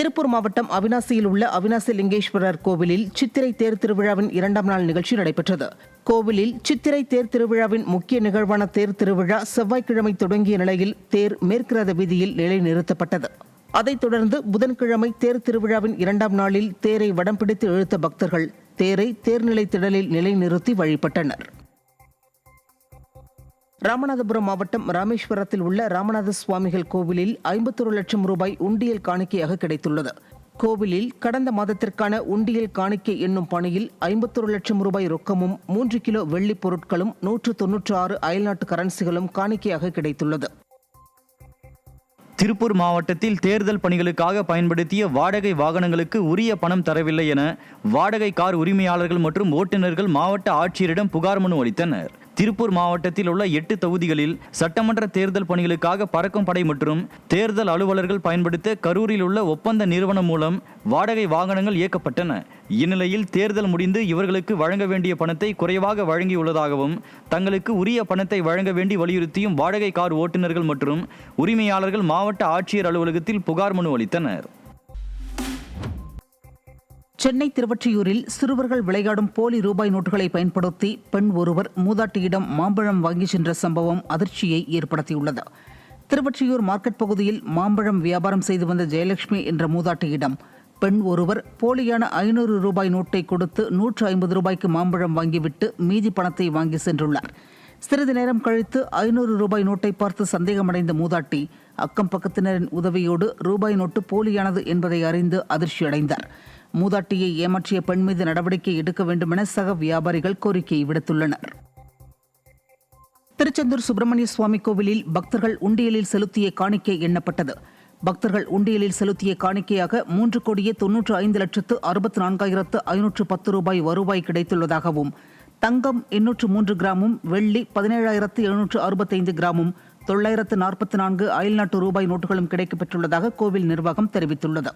திருப்பூர் மாவட்டம் அவிநாசியில் உள்ள அவிநாசி லிங்கேஸ்வரர் கோவிலில் சித்திரை தேர் திருவிழாவின் 2ஆம் நாள் நிகழ்ச்சி நடைபெற்றது. கோவிலில் சித்திரை தேர் திருவிழாவின் முக்கிய நிகழ்வான தேர் திருவிழா செவ்வாய்க்கிழமை தொடங்கிய நிலையில் தேர் மேற்கு ரத வீதியில் நிலைநிறுத்தப்பட்டது. அதைத் தொடர்ந்து புதன்கிழமை தேர் திருவிழாவின் 2ஆம் நாளில் தேரை வடம் பிடித்து இழுத்த பக்தர்கள் தேரை தேர்நிலை திடலில் நிலைநிறுத்தி வழிபட்டனர். ராமநாதபுரம் மாவட்டம் ராமேஸ்வரத்தில் உள்ள ராமநாத சுவாமிகள் கோவிலில் 51 லட்சம் ரூபாய் உண்டியல் காணிக்கையாக கிடைத்துள்ளது. கோவிலில் கடந்த மாதத்திற்கான உண்டியல் காணிக்கை என்னும் பணியில் 51 லட்சம் ரூபாய் ரொக்கமும் 3 கிலோ வெள்ளிப் பொருட்களும் 196 அயல்நாட்டு கரன்சிகளும் காணிக்கையாக கிடைத்துள்ளது. திருப்பூர் மாவட்டத்தில் தேர்தல் பணிகளுக்காக பயன்படுத்திய வாடகை வாகனங்களுக்கு உரிய பணம் தரவில்லை என வாடகை கார் உரிமையாளர்கள் மற்றும் ஓட்டுநர்கள் மாவட்ட ஆட்சியரிடம் புகார் மனு அளித்தனர். திருப்பூர் மாவட்டத்தில் உள்ள 8 தொகுதிகளில் சட்டமன்ற தேர்தல் பணிகளுக்காக பறக்கும் படை மற்றும் தேர்தல் அலுவலர்கள் பயன்படுத்த கரூரில் உள்ள ஒப்பந்த நிறுவனம் மூலம் வாடகை வாகனங்கள் இயக்கப்பட்டன. இந்நிலையில் தேர்தல் முடிந்து இவர்களுக்கு வழங்க வேண்டிய பணத்தை குறைவாக வழங்கியுள்ளதாகவும் தங்களுக்கு உரிய பணத்தை வழங்க வேண்டி வலியுறுத்தியும் வாடகை கார் ஓட்டுநர்கள் மற்றும் உரிமையாளர்கள் மாவட்ட ஆட்சியர் அலுவலகத்தில் புகார் மனு அளித்தனர். சென்னை திருவொற்றியூரில் சிறுவர்கள் விளையாடும் போலி ரூபாய் நோட்டுகளை பயன்படுத்தி பெண் ஒருவர் மூதாட்டியிடம் மாம்பழம் வாங்கி சென்ற சம்பவம் அதிர்ச்சியை ஏற்படுத்தியுள்ளது. திருவொற்றியூர் மார்க்கெட் பகுதியில் மாம்பழம் வியாபாரம் செய்து வந்த ஜெயலட்சுமி என்ற மூதாட்டியிடம் பெண் ஒருவர் போலியான 500 ரூபாய் நோட்டை கொடுத்து 150 ரூபாய்க்கு மாம்பழம் வாங்கிவிட்டு மீதி பணத்தை வாங்கி சென்றுள்ளார். சிறிது நேரம் கழித்து 500 ரூபாய் நோட்டை பார்த்து சந்தேகமடைந்த மூதாட்டி அக்கம் பக்கத்தினரின் உதவியோடு ரூபாய் நோட்டு போலியானது என்பதை அறிந்து அதிர்ச்சியடைந்தார். மூதாட்டியை ஏமாற்றிய பெண் மீது நடவடிக்கை எடுக்க வேண்டும் என சக வியாபாரிகள் கோரிக்கை விடுத்துள்ளனர். திருச்செந்தூர் சுப்பிரமணிய சுவாமி கோவிலில் பக்தர்கள் உண்டியலில் செலுத்திய காணிக்கை எண்ணப்பட்டது. பக்தர்கள் உண்டியலில் செலுத்திய காணிக்கையாக 3,94,64,510 ரூபாய் வருவாய் கிடைத்துள்ளதாகவும் தங்கம் 803 கிராமும் வெள்ளி 17,765 கிராமும் 944 அயல்நாட்டு ரூபாய் நோட்டுகளும் கிடைக்கப்பெற்றுள்ளதாக கோவில் நிர்வாகம் தெரிவித்துள்ளது.